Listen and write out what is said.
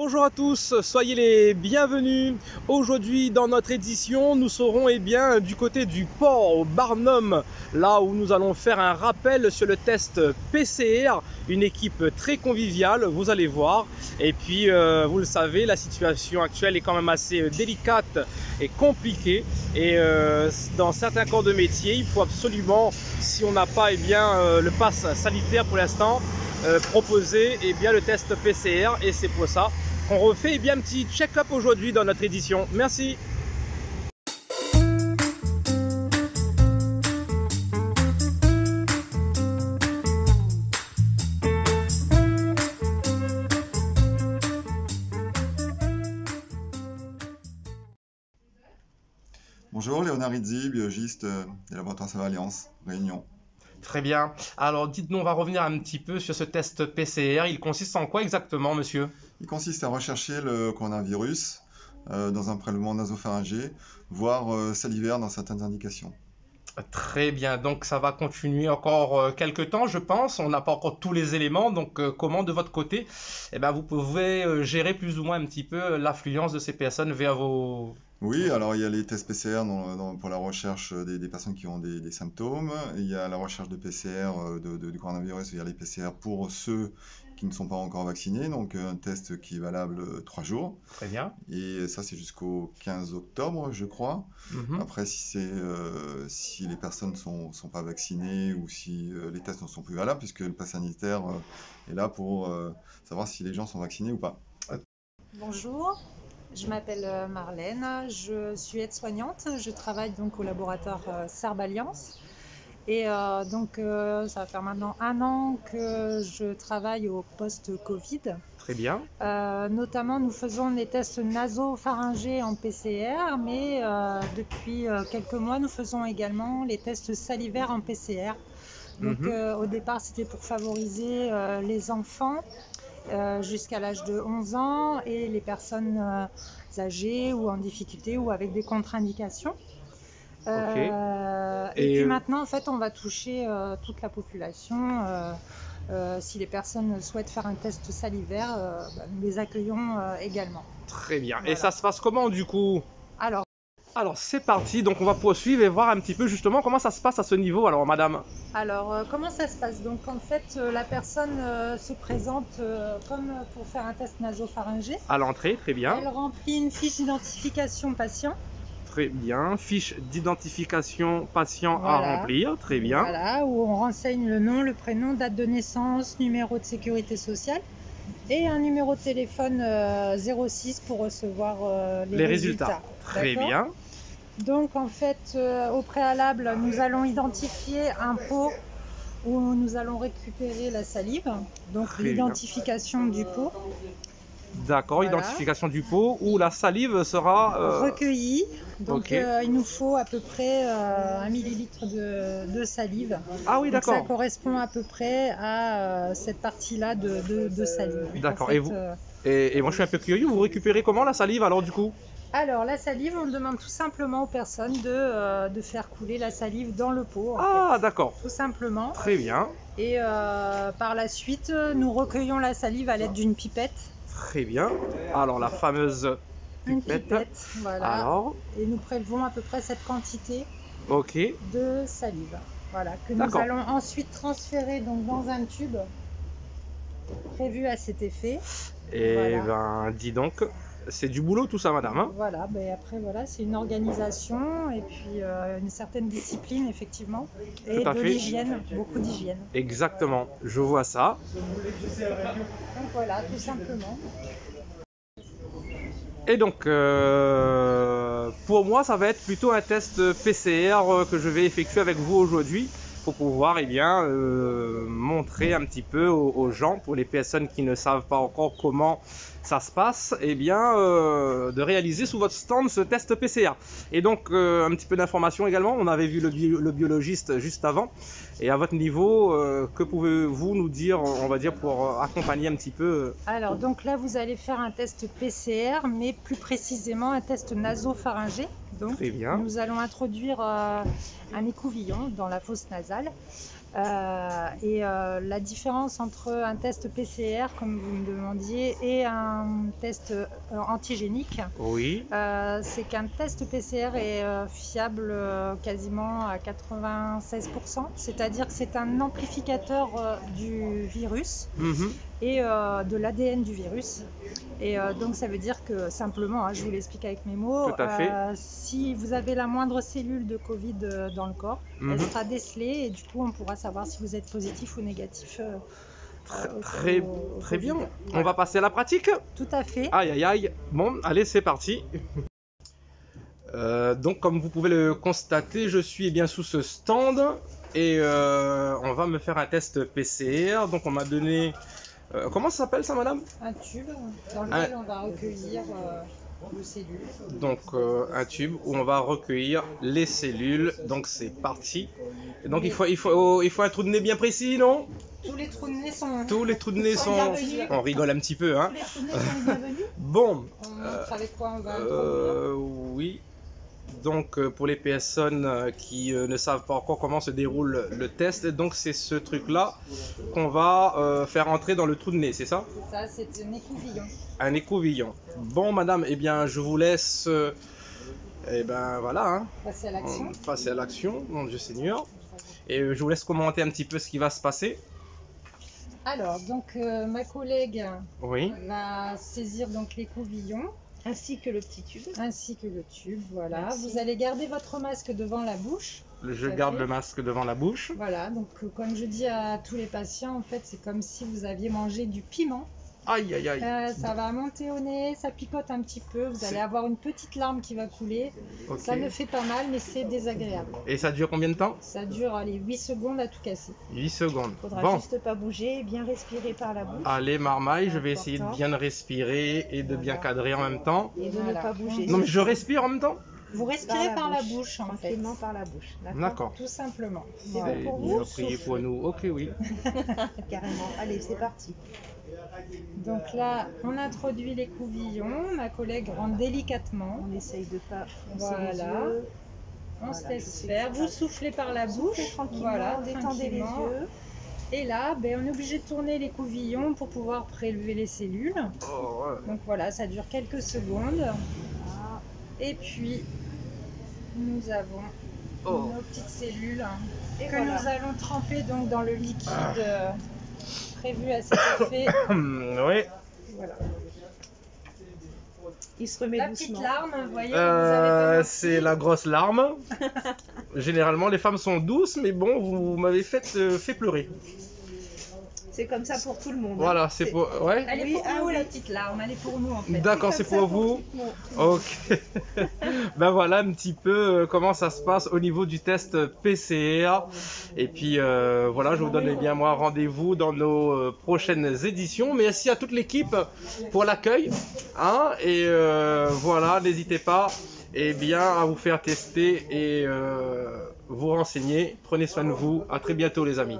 Bonjour à tous, soyez les bienvenus. Aujourd'hui dans notre édition, nous serons du côté du port Barnum, là où nous allons faire un rappel sur le test PCR, une équipe très conviviale, vous allez voir. Et puis vous le savez, la situation actuelle est quand même assez délicate et compliquée. Et dans certains corps de métier, il faut absolument, si on n'a pas le pass sanitaire pour l'instant, proposer le test PCR, et c'est pour ça qu'on refait un petit check-up aujourd'hui dans notre édition. Merci. Bonjour, Léonard Rizzi, biologiste des laboratoires Alliance, Réunion. Très bien. Alors dites-nous, on va revenir un petit peu sur ce test PCR. Il consiste en quoi exactement, monsieur? Il consiste à rechercher le coronavirus dans un prélèvement nasopharyngé, voire salivaire dans certaines indications. Très bien, donc ça va continuer encore quelques temps, je pense. On n'a pas encore tous les éléments, donc comment de votre côté, vous pouvez gérer plus ou moins un petit peu l'affluence de ces personnes vers vos... Oui, alors il y a les tests PCR pour la recherche des personnes qui ont des symptômes. Il y a la recherche de PCR du coronavirus via les PCR pour ceux qui ne sont pas encore vaccinés. Donc un test qui est valable 3 jours. Très bien. Et ça, c'est jusqu'au 15 octobre, je crois. Après, si les personnes ne sont pas vaccinées ou si les tests ne sont plus valables, puisque le pass sanitaire est là pour savoir si les gens sont vaccinés ou pas. Bonjour. Je m'appelle Marlène, je suis aide-soignante, je travaille donc au laboratoire Serbe Alliance et ça va faire maintenant 1 an que je travaille au post-Covid. Très bien. Notamment nous faisons des tests nasopharyngés en PCR, mais depuis quelques mois nous faisons également les tests salivaires en PCR. Donc au départ c'était pour favoriser les enfants jusqu'à l'âge de 11 ans et les personnes âgées ou en difficulté ou avec des contre-indications. Et puis maintenant, en fait, on va toucher toute la population. Si les personnes souhaitent faire un test salivaire, nous les accueillons également. Très bien. Voilà. Et ça se passe comment du coup? Alors c'est parti, donc on va poursuivre et voir un petit peu justement comment ça se passe à ce niveau. Alors madame? Alors comment ça se passe? Donc en fait la personne se présente comme pour faire un test nasopharyngé. À l'entrée, très bien. Elle remplit une fiche d'identification patient. Très bien, fiche d'identification patient à remplir, très bien. Voilà, où on renseigne le nom, le prénom, date de naissance, numéro de sécurité sociale et un numéro de téléphone 06 pour recevoir les résultats. Très bien. Donc en fait, au préalable, nous allons identifier un pot où nous allons récupérer la salive, donc l'identification du pot. D'accord, voilà. Identification du pot où la salive sera recueillie. Donc il nous faut à peu près 1 millilitre de salive. Ah oui, d'accord. Ça correspond à peu près à cette partie-là de salive. D'accord. En fait, et moi je suis un peu curieux, vous récupérez comment la salive alors du coup? Alors la salive, on demande tout simplement aux personnes de faire couler la salive dans le pot. D'accord. Tout simplement. Très bien. Et par la suite, nous recueillons la salive à l'aide d'une pipette. Très bien. Alors la fameuse pipette. Voilà. Alors... Et nous prélevons à peu près cette quantité de salive. Voilà, que nous allons ensuite transférer donc dans un tube prévu à cet effet. Et dis donc, c'est du boulot tout ça, madame. Hein? Voilà, après c'est une organisation et puis une certaine discipline effectivement et de l'hygiène, beaucoup d'hygiène. Exactement, je vois ça. Donc voilà, tout simplement. Et donc, pour moi, ça va être plutôt un test PCR que je vais effectuer avec vous aujourd'hui pour pouvoir montrer un petit peu aux gens, pour les personnes qui ne savent pas encore comment ça se passe, de réaliser sous votre stand ce test PCR. Et donc, un petit peu d'informations également, on avait vu le biologiste juste avant. Et à votre niveau, que pouvez-vous nous dire, on va dire, pour accompagner un petit peu Alors, donc là, vous allez faire un test PCR, mais plus précisément un test nasopharyngé. Donc, très bien. Nous allons introduire un écouvillon dans la fosse nasale. La différence entre un test PCR, comme vous me demandiez, et un test antigénique, Oui. c'est qu'un test PCR est fiable quasiment à 96%, c'est-à-dire que c'est un amplificateur du virus et de l'ADN du virus. Et donc ça veut dire que simplement, je vous l'explique avec mes mots, Tout à fait. si vous avez la moindre cellule de Covid dans le corps, elle sera décelée et du coup on pourra savoir si vous êtes positif ou négatif. Très bien. On va passer à la pratique. Tout à fait. Aïe aïe aïe. Bon, allez, c'est parti. Donc comme vous pouvez le constater, je suis bien sous ce stand et on va me faire un test PCR. Donc on m'a donné... comment ça s'appelle ça, madame? Un tube dans lequel on va recueillir les cellules. Donc un tube où on va recueillir les cellules. Donc c'est parti. Et donc il faut un trou de nez bien précis, non? Tous les trous de nez sont... Tous les trous de nez sont... On rigole un petit peu, hein. Tous les trous de nez sont bienvenus. Bon. On montre avec quoi on va introduire. Oui. Donc pour les personnes qui ne savent pas encore comment se déroule le test, donc c'est ce truc-là qu'on va faire entrer dans le trou de nez, c'est ça? C'est ça, c'est un écouvillon. Un écouvillon. Bon, madame, eh bien je vous laisse... eh ben voilà, hein. Passer à l'action. Passer à l'action, mon Dieu Seigneur. Et je vous laisse commenter un petit peu ce qui va se passer. Alors, donc ma collègue oui. va saisir donc l'écouvillon. Ainsi que le petit tube. Ainsi que le tube, voilà. Merci. Vous allez garder votre masque devant la bouche. Je garde le masque devant la bouche. Voilà, donc comme je dis à tous les patients, en fait, c'est comme si vous aviez mangé du piment. Aïe, aïe, aïe. Ça va monter au nez, ça picote un petit peu, vous allez avoir une petite larme qui va couler. Okay. Ça ne fait pas mal, mais c'est désagréable. Et ça dure combien de temps? Ça dure, allez, 8 secondes à tout casser. 8 secondes. Il faudra juste pas bouger et bien respirer par la bouche. Allez, marmaille, je vais essayer de bien respirer et de bien cadrer en même temps. Et de ne pas bouger. Non, mais je respire en même temps? Vous respirez par la bouche, en fait. Tranquillement par la bouche. D'accord. Tout simplement. C'est bon pour vous? Priez pour nous. Ok, oui. Carrément. Allez, c'est parti. Donc là, on introduit l'écouvillon. Ma collègue rentre délicatement. On essaye de pas foncer les yeux. On se laisse faire. Vous soufflez par la bouche. Tranquillement. Voilà, détendez les yeux. Et là, on est obligé de tourner l'écouvillon pour pouvoir prélever les cellules. Oh, ouais. Donc voilà, ça dure quelques secondes. Et puis, nous avons nos petites cellules que nous allons tremper donc dans le liquide prévu à cet effet. Oui. Voilà. Il se remet la doucement. Petite larme, vous voyez. C'est la grosse larme. Généralement, les femmes sont douces, mais bon, vous m'avez fait pleurer. C'est comme ça pour tout le monde. Voilà, c'est pour... Ouais. Elle est pour nous, la petite larme. Elle est pour nous, en fait. D'accord, c'est pour vous. Ok. Ben voilà un petit peu comment ça se passe au niveau du test PCR. Et puis voilà, je vous donne bien moi rendez-vous dans nos prochaines éditions. Merci à toute l'équipe pour l'accueil. Hein, et voilà, n'hésitez pas à vous faire tester et vous renseigner. Prenez soin de vous. À très bientôt, les amis.